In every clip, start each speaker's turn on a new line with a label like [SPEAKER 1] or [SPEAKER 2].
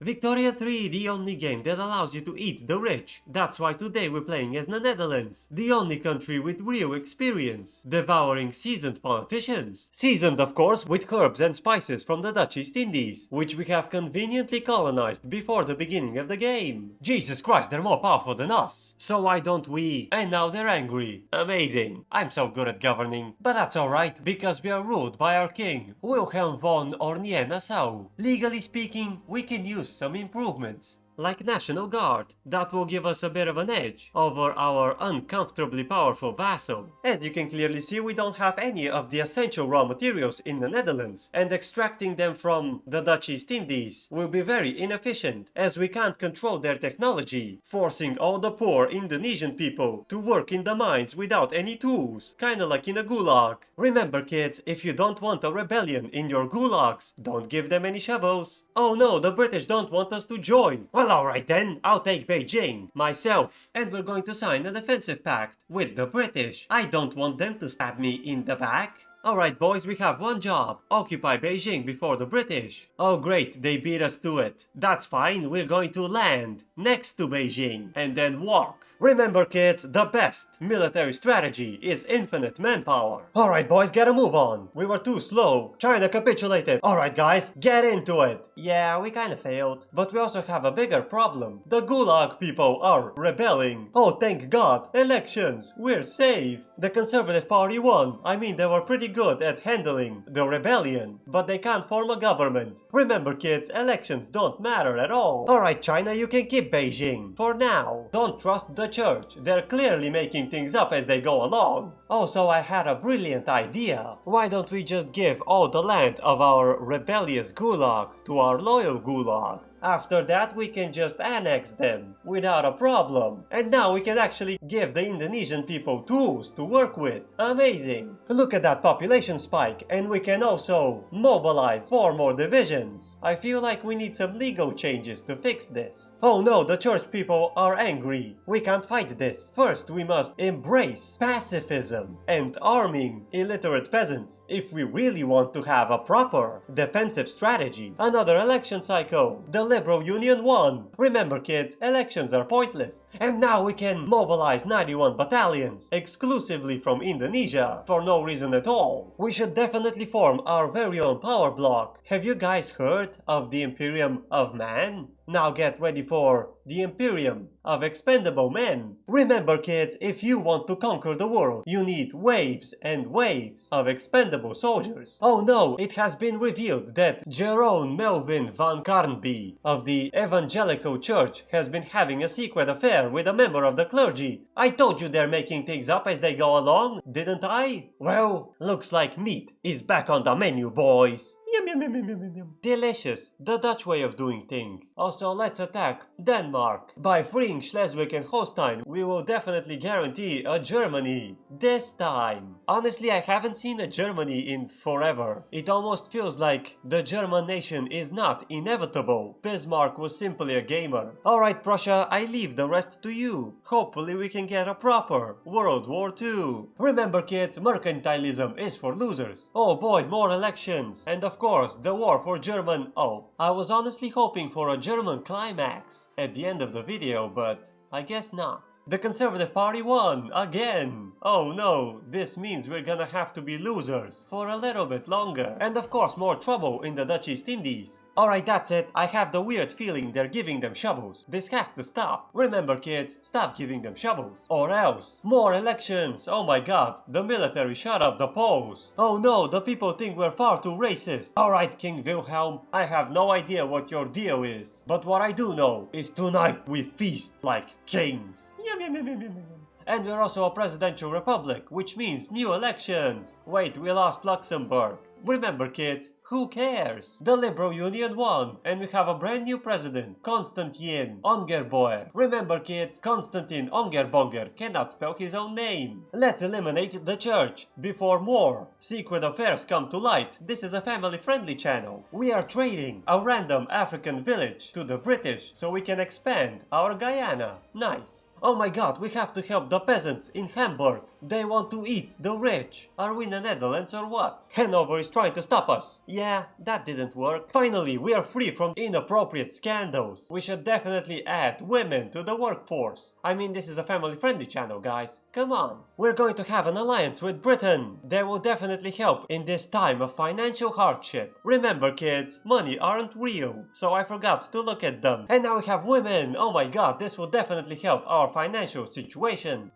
[SPEAKER 1] Victoria 3, the only game that allows you to eat the rich. That's why today we're playing as the Netherlands, the only country with real experience, devouring seasoned politicians. Seasoned, of course, with herbs and spices from the Dutch East Indies, which we have conveniently colonized before the beginning of the game. Jesus Christ, they're more powerful than us. So why don't we? And now they're angry. Amazing. I'm so good at governing. But that's alright, because we are ruled by our king, Wilhelm von Ornien-Nassau. Legally speaking, we can use some improvements, like National Guard, that will give us a bit of an edge over our uncomfortably powerful vassal. As you can clearly see, we don't have any of the essential raw materials in the Netherlands, and extracting them from the Dutch East Indies will be very inefficient, as we can't control their technology, forcing all the poor Indonesian people to work in the mines without any tools, kinda like in a gulag. Remember kids, if you don't want a rebellion in your gulags, don't give them any shovels. Oh no, the British don't want us to join. Well, alright then, I'll take Beijing, myself, and we're going to sign a defensive pact with the British. I don't want them to stab me in the back. Alright boys, we have one job. Occupy Beijing before the British. Oh great, they beat us to it. That's fine, we're going to land next to Beijing and then walk. Remember kids, the best military strategy is infinite manpower. Alright boys, get a move on. We were too slow. China capitulated. Alright guys, get into it. Yeah, we kinda failed. But we also have a bigger problem. The Gulag people are rebelling. Oh thank God, elections, we're saved. The Conservative Party won. I mean, they were pretty good at handling the rebellion, but they can't form a government. Remember kids, elections don't matter at all. Alright China, you can keep Beijing. For now. Don't trust the church. They're clearly making things up as they go along. Oh, so I had a brilliant idea. Why don't we just give all the land of our rebellious gulag to our loyal gulag? After that we can just annex them without a problem. And now we can actually give the Indonesian people tools to work with. Amazing! Look at that population spike, and we can also mobilize 4 more divisions. I feel like we need some legal changes to fix this. Oh no, the church people are angry. We can't fight this. First we must embrace pacifism and arming illiterate peasants if we really want to have a proper defensive strategy. Another election cycle. The Liberal Union won. Remember kids, elections are pointless. And now we can mobilize 91 battalions, exclusively from Indonesia, for no reason at all. We should definitely form our very own power bloc. Have you guys heard of the Imperium of Man? Now get ready for the Imperium of Expendable Men. Remember kids, if you want to conquer the world, you need waves and waves of expendable soldiers. Oh no, it has been revealed that Jerome Melvin van Carnby of the Evangelical Church has been having a secret affair with a member of the clergy. I told you they're making things up as they go along, didn't I? Well, looks like meat is back on the menu, boys. Yum, yum, yum, yum, yum, yum. Delicious, the Dutch way of doing things. Also, let's attack Denmark. By freeing Schleswig and Holstein, we will definitely guarantee a Germany. This time. Honestly, I haven't seen a Germany in forever. It almost feels like the German nation is not inevitable. Bismarck was simply a gamer. Alright Prussia, I leave the rest to you. Hopefully we can get a proper World War II. Remember kids, mercantilism is for losers. Oh boy, more elections. And of course, the war for German... Oh, I was honestly hoping for a German climax at the end of the video, but I guess not. The Conservative Party won again! Oh no, this means we're gonna have to be losers for a little bit longer. And of course more trouble in the Dutch East Indies. Alright, that's it. I have the weird feeling they're giving them shovels. This has to stop. Remember kids, stop giving them shovels. Or else. More elections! Oh my god, the military shut up the polls. Oh no, the people think we're far too racist. Alright King Wilhelm, I have no idea what your deal is. But what I do know is tonight we feast like kings. Yum, yum, yum, yum, yum, yum. And we're also a presidential republic, which means new elections. Wait, we lost Luxembourg. Remember kids, who cares? The Liberal Union won, and we have a brand new president, Konstantin Ongerboer. Remember kids, Konstantin Ongerboer cannot spell his own name. Let's eliminate the church before more secret affairs come to light. This is a family-friendly channel. We are trading a random African village to the British so we can expand our Guyana. Nice. Oh my god, we have to help the peasants in Hamburg. They want to eat the rich. Are we in the Netherlands or what? Hanover is trying to stop us. Yeah, that didn't work. Finally, we are free from inappropriate scandals. We should definitely add women to the workforce. I mean, this is a family-friendly channel, guys. Come on. We're going to have an alliance with Britain. They will definitely help in this time of financial hardship. Remember, kids, money aren't real, so I forgot to look at them. And now we have women. Oh my god, this will definitely help our financial situation.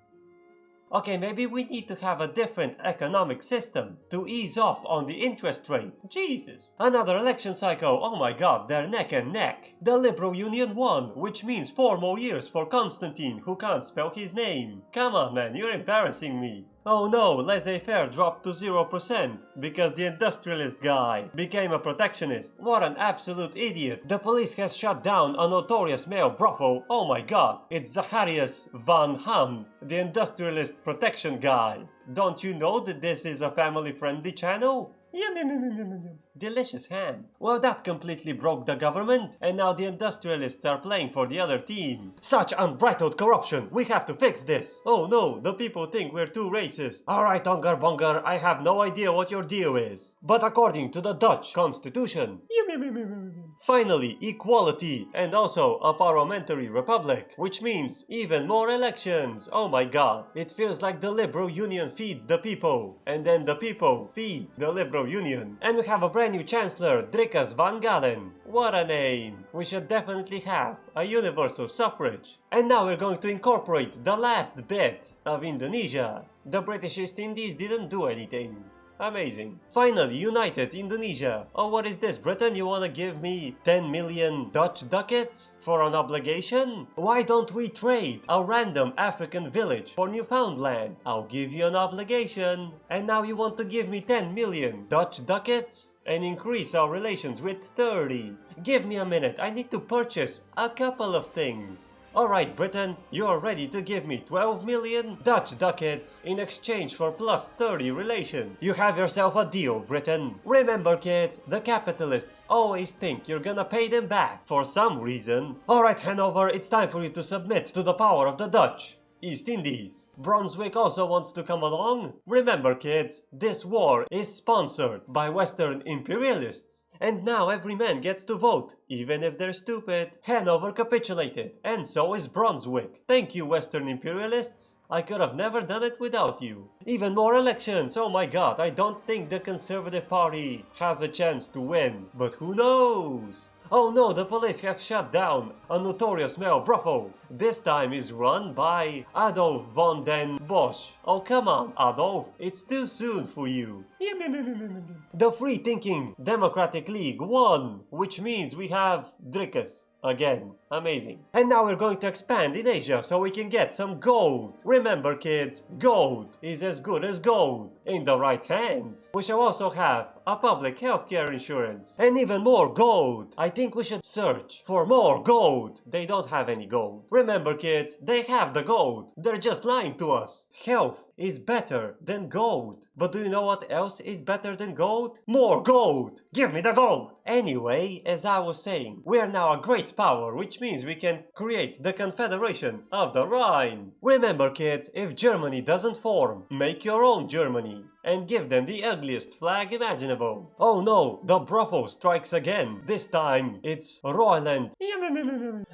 [SPEAKER 1] Okay, maybe we need to have a different economic system to ease off on the interest rate. Jesus. Another election cycle. Oh my god, they're neck and neck. The Liberal Union won, which means 4 more years for Constantine, who can't spell his name. Come on, man, you're embarrassing me. Oh no, laissez-faire dropped to 0% because the industrialist guy became a protectionist. What an absolute idiot. The police has shut down a notorious male brothel. Oh my god, it's Zacharias van Ham, the industrialist protection guy. Don't you know that this is a family-friendly channel? Yum, yum, yum, yum, yum, yum. Delicious ham. Well, that completely broke the government, and now the industrialists are playing for the other team. Such unbridled corruption! We have to fix this! Oh no, the people think we're too racist. Alright, Onger Bonger, I have no idea what your deal is. But according to the Dutch constitution, finally, equality, and also a parliamentary republic, which means even more elections. Oh my god, it feels like the Liberal Union feeds the people, and then the people feed the Liberal Union. And we have a brand new chancellor, Drickus van Galen. What a name! We should definitely have a universal suffrage. And now we're going to incorporate the last bit of Indonesia. The British East Indies didn't do anything. Amazing. Finally, united Indonesia. Oh, what is this, Britain? You wanna give me 10 million Dutch ducats for an obligation? Why don't we trade a random African village for Newfoundland? I'll give you an obligation. And now you want to give me 10 million Dutch ducats? And increase our relations with 30. Give me a minute, I need to purchase a couple of things. Alright, Britain, you're ready to give me 12 million Dutch ducats in exchange for plus 30 relations. You have yourself a deal, Britain. Remember, kids, the capitalists always think you're gonna pay them back for some reason. Alright, Hanover, it's time for you to submit to the power of the Dutch East Indies. Brunswick also wants to come along. Remember, kids, this war is sponsored by Western imperialists. And now every man gets to vote, even if they're stupid. Hanover capitulated, and so is Brunswick. Thank you, Western imperialists. I could have never done it without you. Even more elections, oh my god, I don't think the Conservative Party has a chance to win. But who knows? Oh no, the police have shut down a notorious male brothel. This time is run by Adolf von den Bosch. Oh come on, Adolf, it's too soon for you. The free-thinking Democratic League won, which means we have Drickus. Again, amazing. And now we're going to expand in Asia so we can get some gold. Remember, kids, gold is as good as gold in the right hands. We shall also have a public healthcare insurance and even more gold. I think we should search for more gold. They don't have any gold. Remember, kids, they have the gold. They're just lying to us. Health is better than gold. But do you know what else is better than gold? More gold! Give me the gold! Anyway, as I was saying, we are now a great power, which means we can create the Confederation of the Rhine. Remember, kids, if Germany doesn't form, make your own Germany. And give them the ugliest flag imaginable. Oh no, the brothel strikes again. This time it's Royland.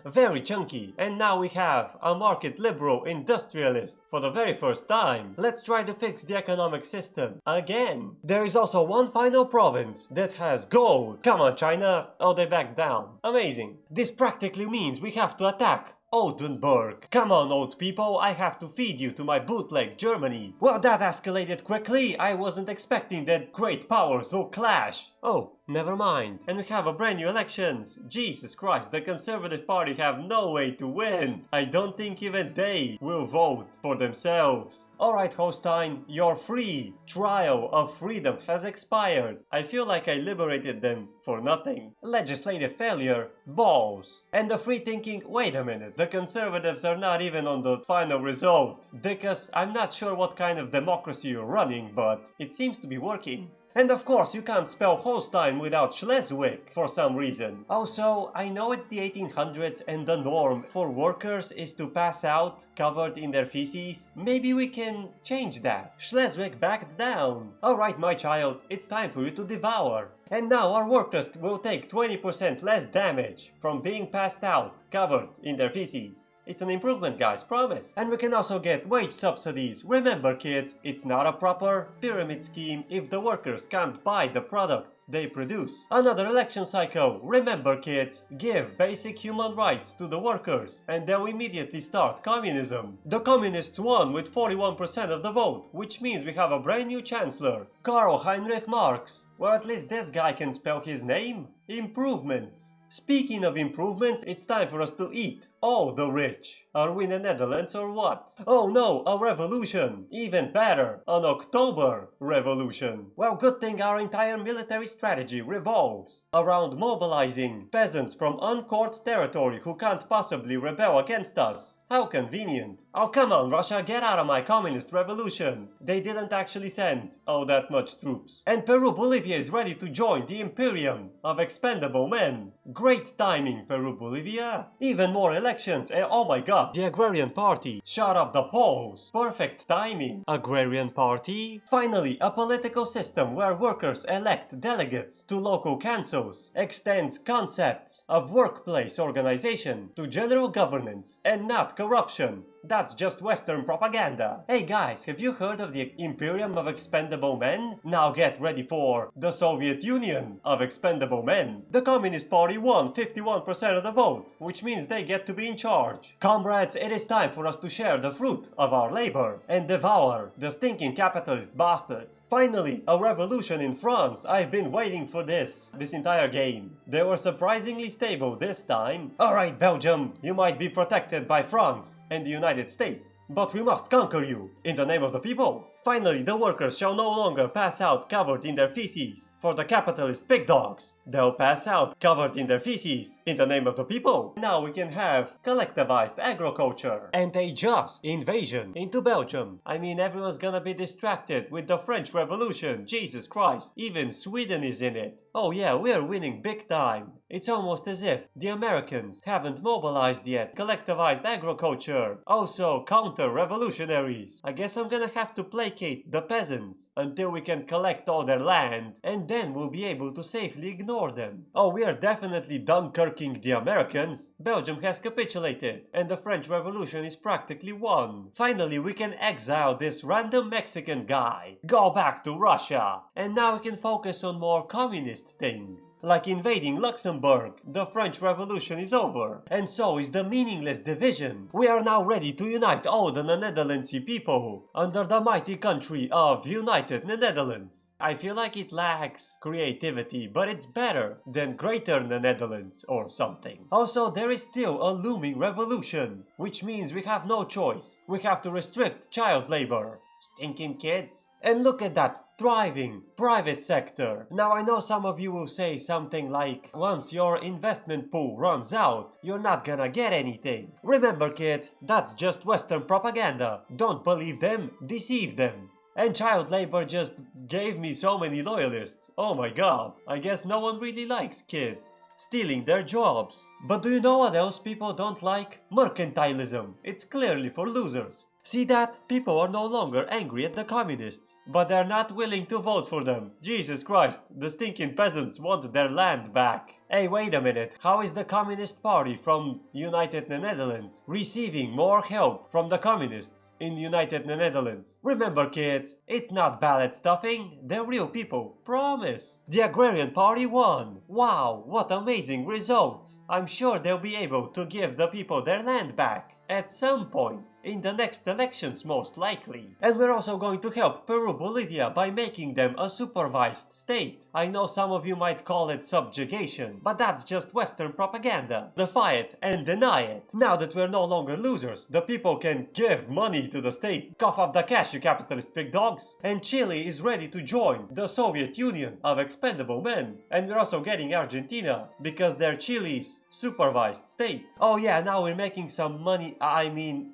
[SPEAKER 1] Very chunky. And now we have a market liberal industrialist for the very first time. Let's try to fix the economic system again. There is also one final province that has gold. Come on, China. Oh, they backed down. Amazing. This practically means we have to attack Oldenburg. Come on, old people, I have to feed you to my bootleg Germany. Well, that escalated quickly. I wasn't expecting that great powers will clash. Oh, never mind. And we have a brand new elections. Jesus Christ, the Conservative Party have no way to win. I don't think even they will vote for themselves. Alright, Holstein, you're free. Trial of freedom has expired. I feel like I liberated them for nothing. Legislative failure, balls. And the free thinking, wait a minute, the Conservatives are not even on the final result. Because I'm not sure what kind of democracy you're running, but it seems to be working. And of course you can't spell Holstein without Schleswig for some reason. Also, I know it's the 1800s and the norm for workers is to pass out covered in their feces. Maybe we can change that. Schleswig backed down. Alright my child, it's time for you to devour. And now our workers will take 20% less damage from being passed out covered in their feces. It's an improvement, guys, promise. And we can also get wage subsidies. Remember kids, it's not a proper pyramid scheme if the workers can't buy the products they produce. Another election cycle. Remember kids, give basic human rights to the workers and they'll immediately start communism. The communists won with 41% of the vote, which means we have a brand new chancellor, Karl Heinrich Marx. Well, at least this guy can spell his name. Improvements. Speaking of improvements, it's time for us to eat all the rich. Are we in the Netherlands or what? Oh no, a revolution! Even better, an October revolution. Well, good thing our entire military strategy revolves around mobilizing peasants from uncourt territory who can't possibly rebel against us. How convenient. Oh come on Russia, get out of my communist revolution. They didn't actually send all that much troops. And Peru-Bolivia is ready to join the Imperium of expendable men. Great timing, Peru-Bolivia. Even more elections and oh my god, the Agrarian Party shot up the polls. Perfect timing. Agrarian Party? Finally, a political system where workers elect delegates to local councils extends concepts of workplace organization to general governance and not corruption. That's just Western propaganda. Hey guys, have you heard of the Imperium of Expendable Men? Now get ready for the Soviet Union of Expendable Men. The Communist Party won 51% of the vote, which means they get to be in charge. Comrades, it is time for us to share the fruit of our labor and devour the stinking capitalist bastards. Finally, a revolution in France. I've been waiting for this entire game. They were surprisingly stable this time. Alright Belgium, you might be protected by France and the United States, but we must conquer you in the name of the people. Finally, the workers shall no longer pass out covered in their feces for the capitalist pig dogs. They'll pass out covered in their feces in the name of the people. Now we can have collectivized agriculture and a just invasion into Belgium. I mean, everyone's gonna be distracted with the French Revolution. Jesus Christ, even Sweden is in it. Oh yeah, we're winning big time. It's almost as if the Americans haven't mobilized yet. Collectivized agriculture. Also counter-revolutionaries. I guess I'm gonna have to placate the peasants until we can collect all their land, and then we'll be able to safely ignore them. Oh, we are definitely Dunkirking the Americans. Belgium has capitulated, and the French Revolution is practically won. Finally, we can exile this random Mexican guy. Go back to Russia. And now we can focus on more communist things, like invading Luxembourg. The French Revolution is over, and so is the meaningless division. We are now ready to unite all the Netherlandsy people under the mighty country of United Netherlands. I feel like it lacks creativity, but it's better than Greater Netherlands or something. Also, there is still a looming revolution, which means we have no choice. We have to restrict child labor. Stinking kids. And look at that thriving private sector. Now I know some of you will say something like, once your investment pool runs out, you're not gonna get anything. Remember kids, that's just Western propaganda. Don't believe them, deceive them. And child labor just gave me so many loyalists. Oh my god, I guess no one really likes kids stealing their jobs. But do you know what else people don't like? Mercantilism. It's clearly for losers. See that? People are no longer angry at the communists, but they're not willing to vote for them. Jesus Christ, the stinking peasants want their land back. Hey, wait a minute, how is the Communist Party from United Netherlands receiving more help from the communists in United Netherlands? Remember kids, it's not ballot stuffing, they're real people, promise. The Agrarian Party won. Wow, what amazing results. I'm sure they'll be able to give the people their land back at some point. In the next elections most likely. And we're also going to help Peru-Bolivia by making them a supervised state. I know some of you might call it subjugation, fine, but that's just Western propaganda. Defy it and deny it. Now that we're no longer losers, the people can give money to the state. Cough up the cash, you capitalist pig dogs. And Chile is ready to join the Soviet Union of expendable men. And we're also getting Argentina, because they're Chile's supervised state. Oh yeah, now we're making some money,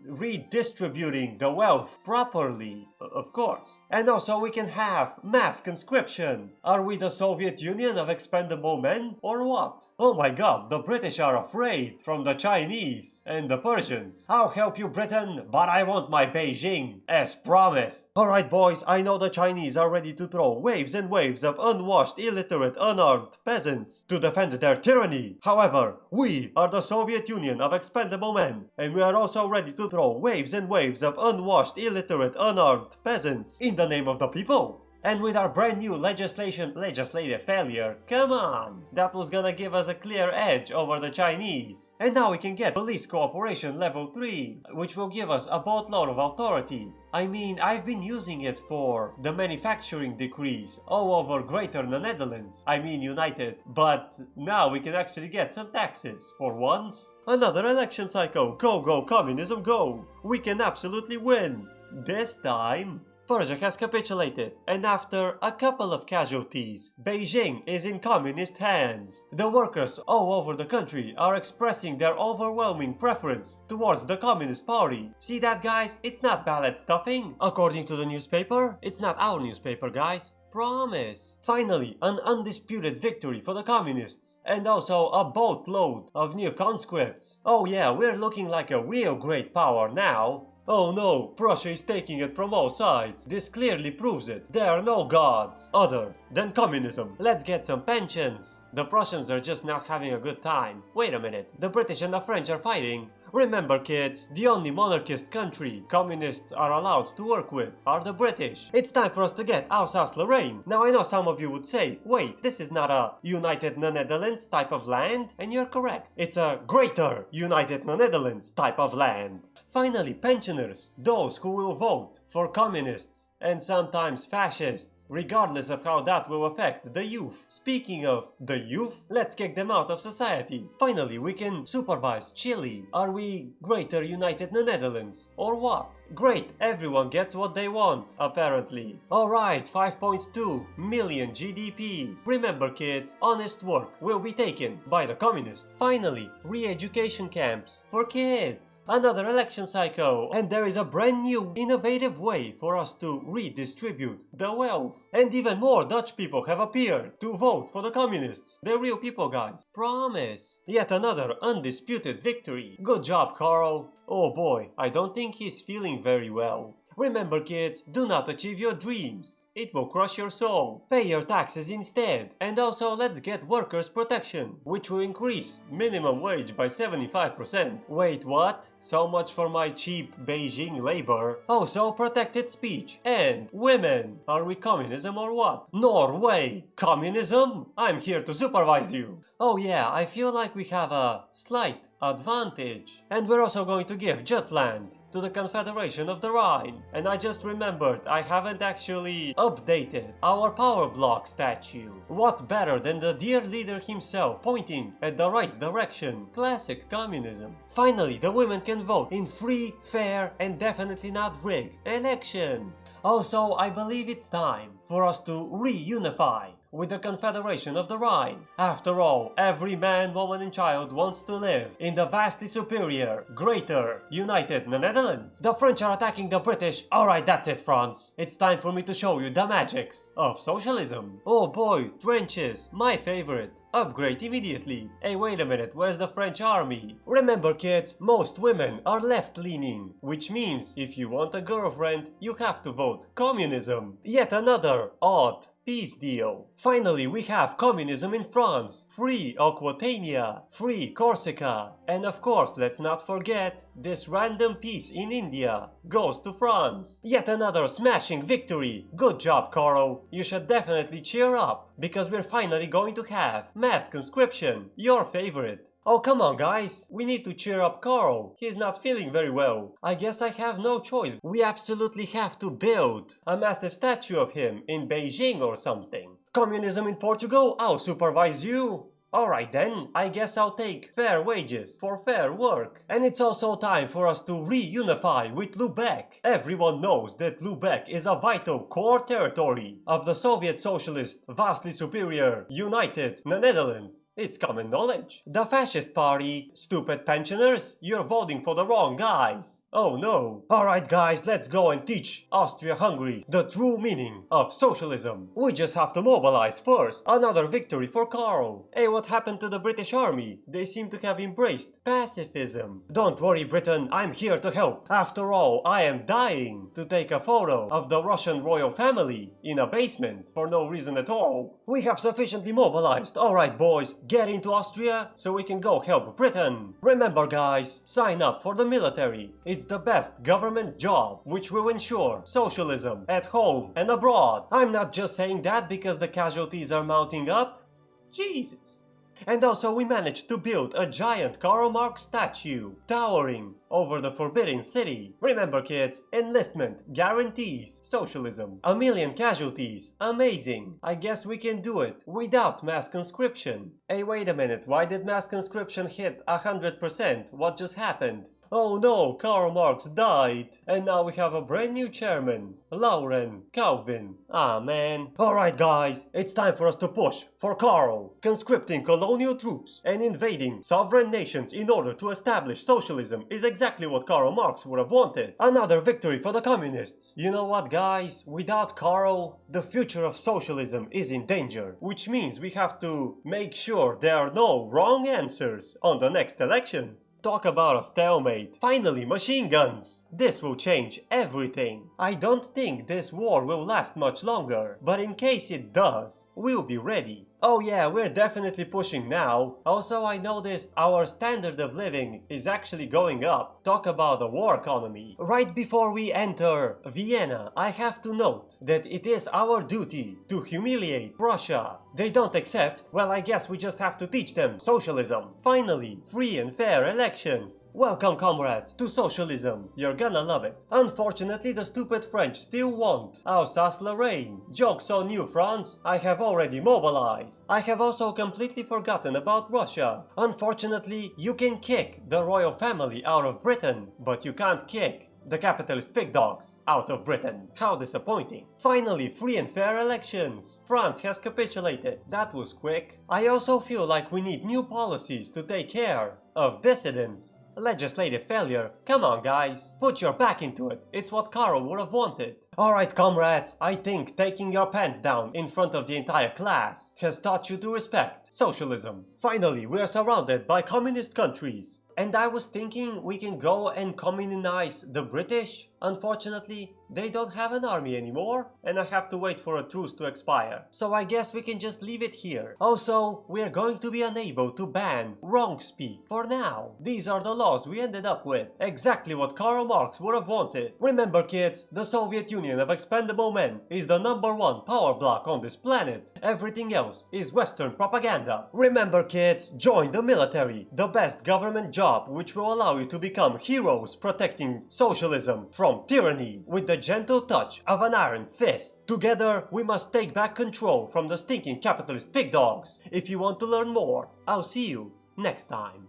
[SPEAKER 1] redistributing the wealth properly, of course. And also we can have mass conscription. Are we the Soviet Union of expendable men, or what? Oh my god, the British are afraid from the Chinese and the Persians. I'll help you, Britain, but I want my Beijing, as promised. Alright boys, I know the Chinese are ready to throw waves and waves of unwashed, illiterate, unarmed peasants to defend their tyranny. However, we are the Soviet Union of expendable men, and we are also ready to throw waves and waves of unwashed, illiterate, unarmed peasants in the name of the people. And with our brand new legislative failure, come on, that was gonna give us a clear edge over the Chinese. And now we can get police cooperation level 3, which will give us a boatload of authority. I mean, I've been using it for the manufacturing decrees all over Greater Netherlands, United, but now we can actually get some taxes, for once. Another election cycle, go go communism go! We can absolutely win! This time! Persia has capitulated, and after a couple of casualties, Beijing is in communist hands. The workers all over the country are expressing their overwhelming preference towards the Communist Party. See that, guys? It's not ballot stuffing. According to the newspaper, it's not our newspaper, guys. Promise. Finally, an undisputed victory for the communists, and also a boatload of new conscripts. Oh yeah, we're looking like a real great power now. Oh no, Prussia is taking it from all sides. This clearly proves it. There are no gods other than communism. Let's get some pensions. The Prussians are just not having a good time. Wait a minute, the British and the French are fighting. Remember kids, the only monarchist country communists are allowed to work with are the British. It's time for us to get Alsace-Lorraine. Now I know some of you would say, wait, this is not a United Netherlands type of land, and you're correct. It's a Greater United Netherlands type of land. Finally, pensioners, those who will vote for communists and sometimes fascists, regardless of how that will affect the youth. Speaking of the youth, let's kick them out of society. Finally, we can supervise Chile. Are we Greater United Netherlands? Or what? Great, everyone gets what they want, apparently. Alright, 5.2 million GDP. Remember kids, honest work will be taken by the communists. Finally, re-education camps for kids. Another election cycle, and there is a brand new, innovative way for us to redistribute the wealth. And even more Dutch people have appeared to vote for the communists. They're real people, guys. Promise. Yet another undisputed victory. Good job, Carl. Oh boy, I don't think he's feeling very well. Remember kids, do not achieve your dreams. It will crush your soul. Pay your taxes instead. And also let's get workers' protection, which will increase minimum wage by 75%. Wait, what? So much for my cheap Beijing labor. Also protected speech. And women. Are we communism or what? Norway. Communism? I'm here to supervise you. Oh yeah, I feel like we have a slight advantage. And we're also going to give Jutland to the Confederation of the Rhine. And I just remembered I haven't actually updated our power block statue. What better than the dear leader himself pointing at the right direction? Classic communism. Finally, the women can vote in free, fair, and definitely not rigged elections. Also, I believe it's time for us to reunify with the Confederation of the Rhine. After all, every man, woman and child wants to live in the vastly superior, greater, United Netherlands. The French are attacking the British. Alright, that's it, France. It's time for me to show you the magics of socialism. Oh boy, trenches, my favorite. Upgrade immediately. Hey, wait a minute, where's the French army? Remember kids, most women are left-leaning, which means if you want a girlfriend, you have to vote communism. Yet another odd peace deal. Finally, we have communism in France, free Aquitania, free Corsica, and of course, let's not forget, this random peace in India goes to France. Yet another smashing victory. Good job, Carl. You should definitely cheer up, because we're finally going to have mass conscription, your favorite. Oh, come on, guys. We need to cheer up Carl. He's not feeling very well. I guess I have no choice. We absolutely have to build a massive statue of him in Beijing or something. Communism in Portugal? I'll supervise you. Alright then, I guess I'll take fair wages for fair work. And it's also time for us to reunify with Lubeck. Everyone knows that Lubeck is a vital core territory of the Soviet Socialist, vastly superior, united Netherlands. It's common knowledge. The fascist party, stupid pensioners, you're voting for the wrong guys. Oh no. Alright guys, let's go and teach Austria-Hungary the true meaning of socialism. We just have to mobilize first. Another victory for Karl. Hey, what happened to the British army? They seem to have embraced pacifism. Don't worry Britain, I'm here to help. After all, I am dying to take a photo of the Russian royal family in a basement for no reason at all. We have sufficiently mobilized. Alright boys, get into Austria so we can go help Britain. Remember guys, sign up for the military. It's the best government job which will ensure socialism at home and abroad. I'm not just saying that because the casualties are mounting up. Jesus. And also we managed to build a giant Karl Marx statue, towering over the Forbidden City. Remember kids, enlistment guarantees socialism. 1,000,000 casualties, amazing. I guess we can do it without mass conscription. Hey wait a minute, why did mass conscription hit 100%? What just happened? Oh no, Karl Marx died. And now we have a brand new chairman, Lauren Calvin. Ah man. Alright guys, it's time for us to push for Karl. Conscripting colonial troops and invading sovereign nations in order to establish socialism is exactly what Karl Marx would have wanted. Another victory for the communists. You know what guys, without Karl, the future of socialism is in danger. Which means we have to make sure there are no wrong answers on the next elections. Talk about a stalemate. Finally, machine guns. This will change everything. I don't think this war will last much longer, but in case it does, we'll be ready. Oh yeah, we're definitely pushing now. Also, I noticed our standard of living is actually going up. Talk about the war economy. Right before we enter Vienna, I have to note that it is our duty to humiliate Russia. They don't accept, well I guess we just have to teach them socialism. Finally, free and fair elections. Welcome comrades to socialism. You're gonna love it. Unfortunately, the stupid French still won't. Alsace-Lorraine. Jokes on you, France. I have already mobilized. I have also completely forgotten about Russia. Unfortunately, you can kick the royal family out of Britain, but you can't kick the capitalist pig dogs out of Britain. How disappointing. Finally, free and fair elections. France has capitulated. That was quick. I also feel like we need new policies to take care of dissidents. Legislative failure. Come on guys, put your back into it. It's what Karl would have wanted. Alright comrades, I think taking your pants down in front of the entire class has taught you to respect socialism. Finally, we are surrounded by communist countries. And I was thinking we can go and communize the British. Unfortunately, they don't have an army anymore, and I have to wait for a truce to expire. So I guess we can just leave it here. Also, we are going to be unable to ban wrong speak for now. These are the laws we ended up with. Exactly what Karl Marx would have wanted. Remember kids, the Soviet Union of expendable men is the #1 power bloc on this planet. Everything else is Western propaganda. Remember kids, join the military, the best government job which will allow you to become heroes protecting socialism from tyranny with the gentle touch of an iron fist. Together, we must take back control from the stinking capitalist pig dogs. If you want to learn more, I'll see you next time.